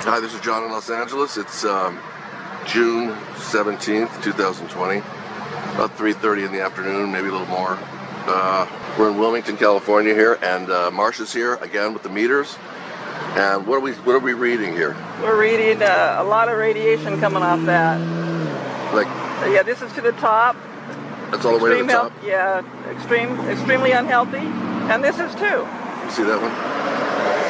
Hi, this is John in Los Angeles. It's June 17th, 2020, about 3:30 in the afternoon, maybe a little more. We're in Wilmington, California here, and Marsha's here again with the meters. And what are we reading here? We're reading a lot of radiation coming off that. Like, yeah, this is to the top. That's all the way to the top? Yeah, extremely unhealthy. And this is too. You see that one?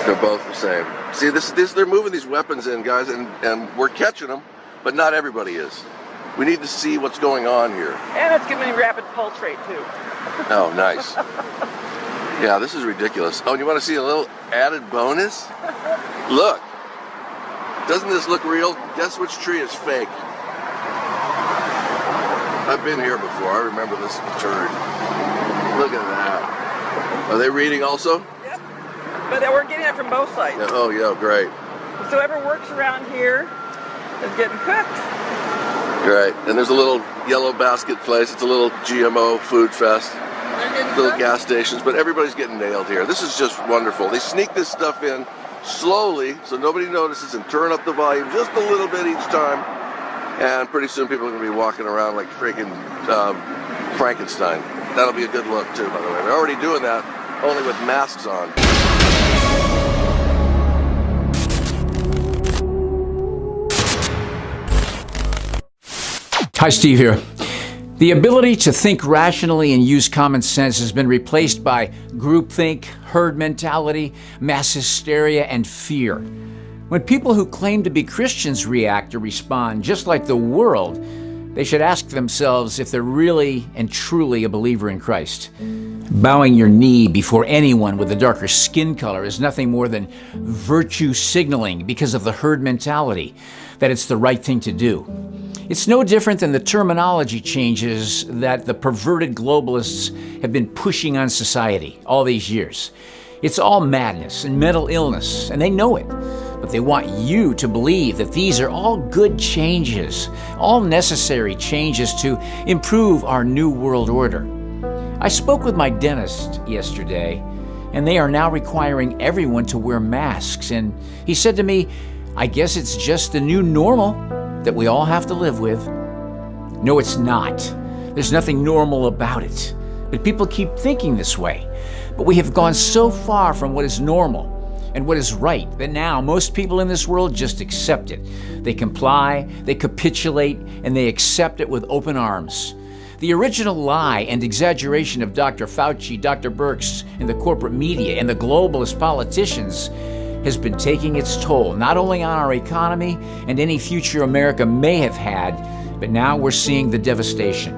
They're both the same. See, they're moving these weapons in, guys, and we're catching them, but not everybody is. We need to see what's going on here. And it's giving me rapid pulse rate too. Oh, nice. Yeah, this is ridiculous. Oh, and you want to see a little added bonus? Look. Doesn't this look real? Guess which tree is fake? I've been here before. I remember this turd. Look at that. Are they reading also? Yep. But we're getting it from both sides. Yeah, oh, yeah, great. So whoever works around here is getting cooked. Right. And there's a little yellow basket place. It's a little GMO food fest. Little gas stations, but everybody's getting nailed here. This is just wonderful. They sneak this stuff in slowly so nobody notices and turn up the volume just a little bit each time. And pretty soon people are going to be walking around like freaking Frankenstein. That'll be a good look too, by the way. They're already doing that, only with masks on. Hi, Steve here. The ability to think rationally and use common sense has been replaced by groupthink, herd mentality, mass hysteria, and fear. When people who claim to be Christians react or respond just like the world, they should ask themselves if they're really and truly a believer in Christ. Bowing your knee before anyone with a darker skin color is nothing more than virtue signaling because of the herd mentality, that it's the right thing to do. It's no different than the terminology changes that the perverted globalists have been pushing on society all these years. It's all madness and mental illness, and they know it. But they want you to believe that these are all good changes, all necessary changes to improve our new world order. I spoke with my dentist yesterday, and they are now requiring everyone to wear masks. And he said to me, I guess it's just the new normal that we all have to live with. No, it's not. There's nothing normal about it. But people keep thinking this way. But we have gone so far from what is normal and what is right that now most people in this world just accept it. They comply, they capitulate, and they accept it with open arms. The original lie and exaggeration of Dr. Fauci, Dr. Birx, and the corporate media and the globalist politicians has been taking its toll, not only on our economy and any future America may have had, but now we're seeing the devastation.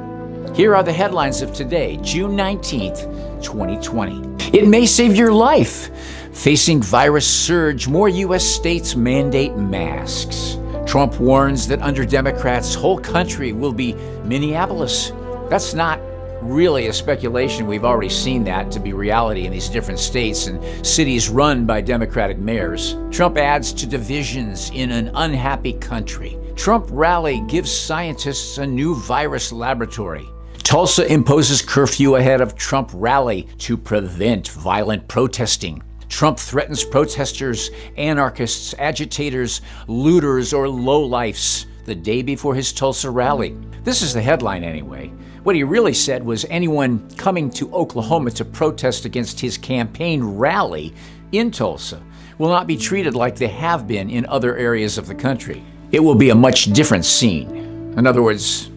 Here are the headlines of today, June 19th, 2020. It may save your life. Facing virus surge, more U.S. states mandate masks. Trump warns that under Democrats, whole country will be Minneapolis. That's not really a speculation. We've already seen that to be reality in these different states and cities run by Democratic mayors. Trump adds to divisions in an unhappy country. Trump rally gives scientists a new virus laboratory. Tulsa imposes curfew ahead of Trump rally to prevent violent protesting. Trump threatens protesters, anarchists, agitators, looters, or lowlifes the day before his Tulsa rally. This is the headline anyway. What he really said was anyone coming to Oklahoma to protest against his campaign rally in Tulsa will not be treated like they have been in other areas of the country. It will be a much different scene. In other words,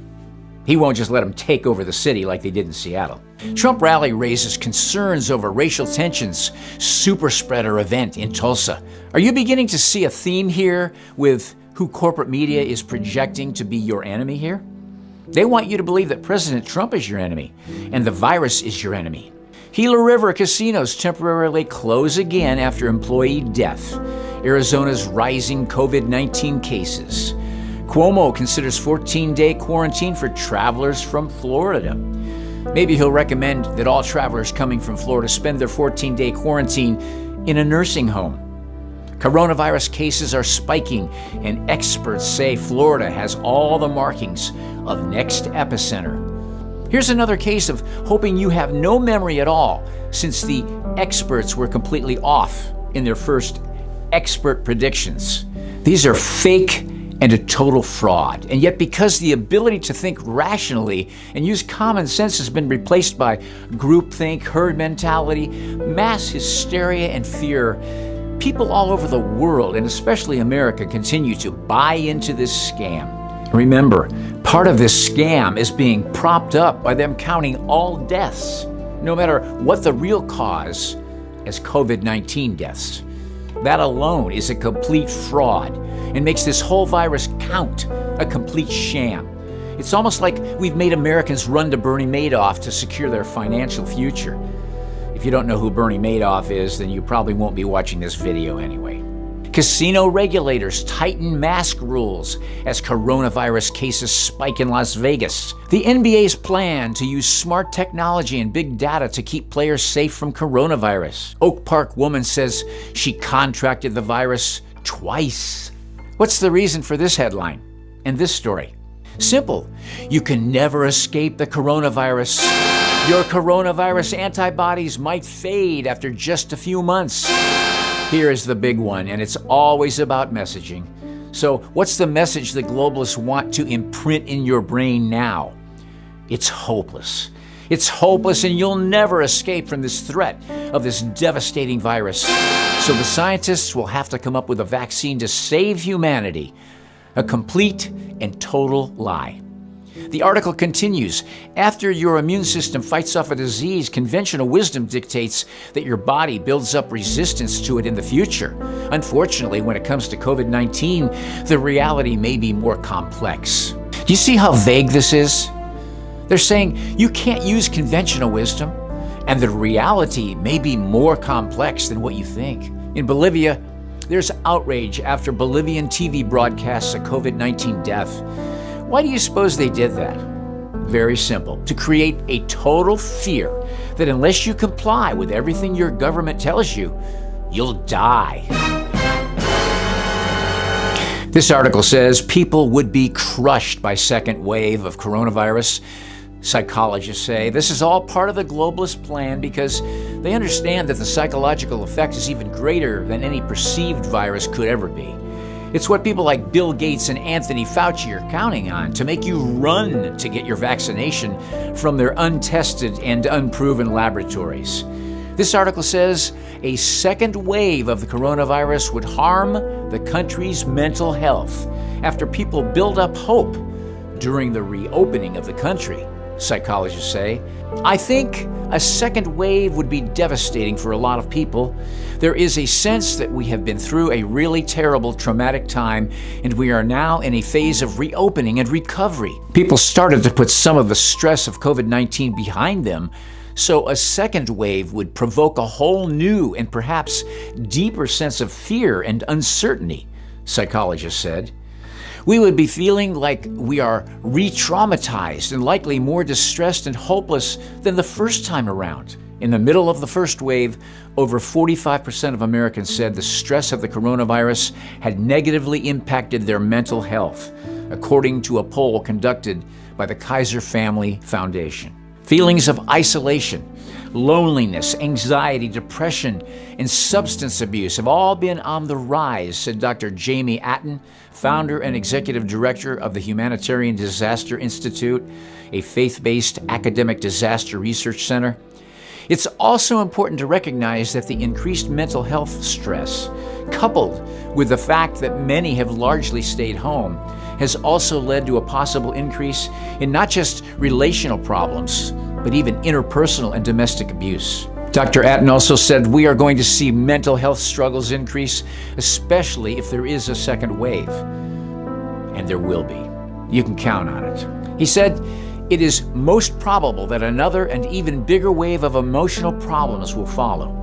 he won't just let them take over the city like they did in Seattle. Trump rally raises concerns over racial tensions, super spreader event in Tulsa. Are you beginning to see a theme here with who corporate media is projecting to be your enemy here? They want you to believe that President Trump is your enemy and the virus is your enemy. Gila River casinos temporarily close again after employee death. Arizona's rising COVID-19 cases. Cuomo considers 14-day quarantine for travelers from Florida. Maybe he'll recommend that all travelers coming from Florida spend their 14-day quarantine in a nursing home. Coronavirus cases are spiking, and experts say Florida has all the markings of next epicenter. Here's another case of hoping you have no memory at all, since the experts were completely off in their first expert predictions. These are fake and a total fraud. And yet, because the ability to think rationally and use common sense has been replaced by groupthink, herd mentality, mass hysteria, and fear, people all over the world, and especially America, continue to buy into this scam. Remember, part of this scam is being propped up by them counting all deaths, no matter what the real cause, as COVID-19 deaths. That alone is a complete fraud and makes this whole virus count a complete sham. It's almost like we've made Americans run to Bernie Madoff to secure their financial future. If you don't know who Bernie Madoff is, then you probably won't be watching this video anyway. Casino regulators tighten mask rules as coronavirus cases spike in Las Vegas. The NBA's plan to use smart technology and big data to keep players safe from coronavirus. Oak Park woman says she contracted the virus twice. What's the reason for this headline and this story? Simple. You can never escape the coronavirus. Your coronavirus antibodies might fade after just a few months. Here is the big one, and it's always about messaging. So what's the message the globalists want to imprint in your brain now? It's hopeless. It's hopeless, and you'll never escape from this threat of this devastating virus. So the scientists will have to come up with a vaccine to save humanity. A complete and total lie. The article continues, after your immune system fights off a disease, conventional wisdom dictates that your body builds up resistance to it in the future. Unfortunately, when it comes to COVID-19, the reality may be more complex. Do you see how vague this is? They're saying you can't use conventional wisdom, and the reality may be more complex than what you think. In Bolivia, there's outrage after Bolivian TV broadcasts a COVID-19 death. Why do you suppose they did that? Very simple. To create a total fear that unless you comply with everything your government tells you, you'll die. This article says people would be crushed by second wave of coronavirus. Psychologists say this is all part of the globalist plan because they understand that the psychological effect is even greater than any perceived virus could ever be. It's what people like Bill Gates and Anthony Fauci are counting on to make you run to get your vaccination from their untested and unproven laboratories. This article says a second wave of the coronavirus would harm the country's mental health after people build up hope during the reopening of the country, psychologists say. I think a second wave would be devastating for a lot of people. There is a sense that we have been through a really terrible, traumatic time, and we are now in a phase of reopening and recovery. People started to put some of the stress of COVID-19 behind them, so a second wave would provoke a whole new and perhaps deeper sense of fear and uncertainty, psychologists said. We would be feeling like we are re-traumatized and likely more distressed and hopeless than the first time around. In the middle of the first wave, over 45% of Americans said the stress of the coronavirus had negatively impacted their mental health, according to a poll conducted by the Kaiser Family Foundation. Feelings of isolation, loneliness, anxiety, depression, and substance abuse have all been on the rise, said Dr. Jamie Atten, founder and executive director of the Humanitarian Disaster Institute, a faith-based academic disaster research center. It's also important to recognize that the increased mental health stress, coupled with the fact that many have largely stayed home, has also led to a possible increase in not just relational problems, but even interpersonal and domestic abuse. Dr. Atten also said we are going to see mental health struggles increase, especially if there is a second wave. And there will be. You can count on it. He said, it is most probable that another and even bigger wave of emotional problems will follow.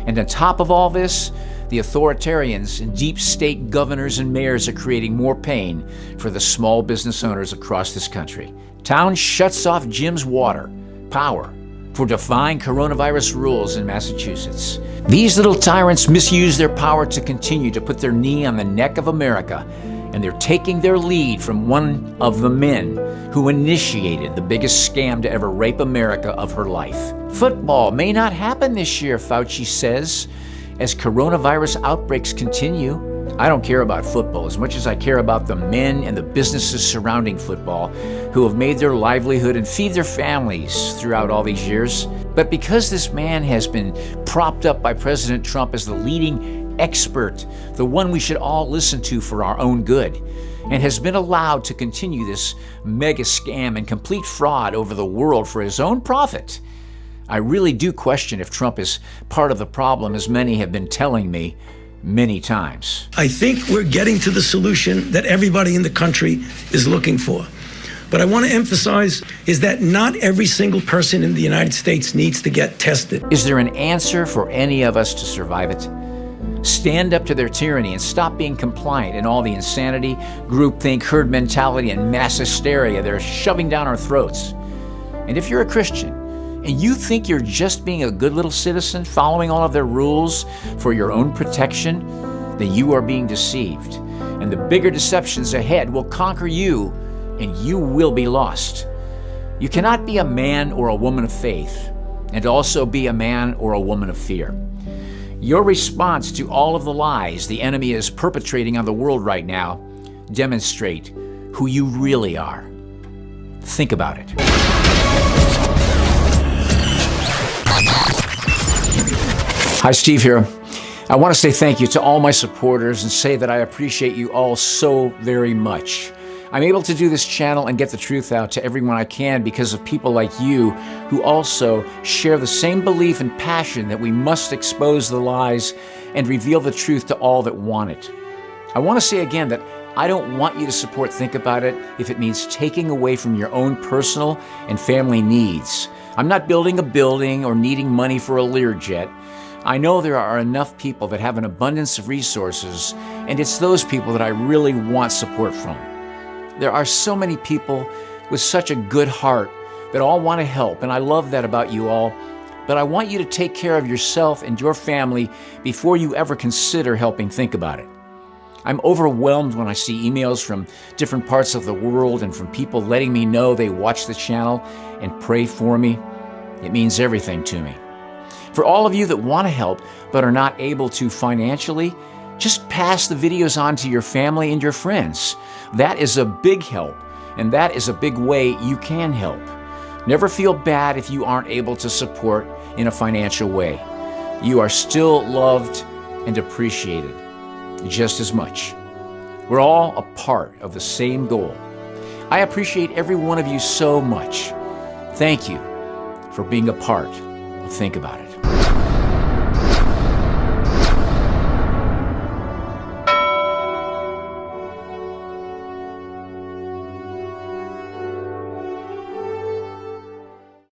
And on top of all this, the authoritarians and deep state governors and mayors are creating more pain for the small business owners across this country. Town shuts off gym's water, power, for defying coronavirus rules in Massachusetts. These little tyrants misuse their power to continue to put their knee on the neck of America, and they're taking their lead from one of the men who initiated the biggest scam to ever rape America of her life. Football may not happen this year, Fauci says, as coronavirus outbreaks continue. I don't care about football as much as I care about the men and the businesses surrounding football who have made their livelihood and feed their families throughout all these years. But because this man has been propped up by President Trump as the leading expert, the one we should all listen to for our own good, and has been allowed to continue this mega scam and complete fraud over the world for his own profit, I really do question if Trump is part of the problem, as many have been telling me many times. I think we're getting to the solution that everybody in the country is looking for. But I want to emphasize is that not every single person in the United States needs to get tested. Is there an answer for any of us to survive it? Stand up to their tyranny and stop being compliant in all the insanity, groupthink, herd mentality, and mass hysteria they're shoving down our throats. And if you're a Christian, and you think you're just being a good little citizen, following all of their rules for your own protection, then you are being deceived. And the bigger deceptions ahead will conquer you, and you will be lost. You cannot be a man or a woman of faith, and also be a man or a woman of fear. Your response to all of the lies the enemy is perpetrating on the world right now demonstrate who you really are. Think about it. Hi, Steve here. I want to say thank you to all my supporters and say that I appreciate you all so very much. I'm able to do this channel and get the truth out to everyone I can because of people like you who also share the same belief and passion that we must expose the lies and reveal the truth to all that want it. I want to say again that I don't want you to support Think About It if it means taking away from your own personal and family needs. I'm not building a building or needing money for a Learjet. I know there are enough people that have an abundance of resources, and it's those people that I really want support from. There are so many people with such a good heart that all want to help, and I love that about you all. But I want you to take care of yourself and your family before you ever consider helping Think About It. I'm overwhelmed when I see emails from different parts of the world and from people letting me know they watch the channel and pray for me. It means everything to me. For all of you that want to help but are not able to financially, just pass the videos on to your family and your friends. That is a big help, and that is a big way you can help. Never feel bad if you aren't able to support in a financial way. You are still loved and appreciated just as much. We're all a part of the same goal. I appreciate every one of you so much. Thank you for being a part of Think About It.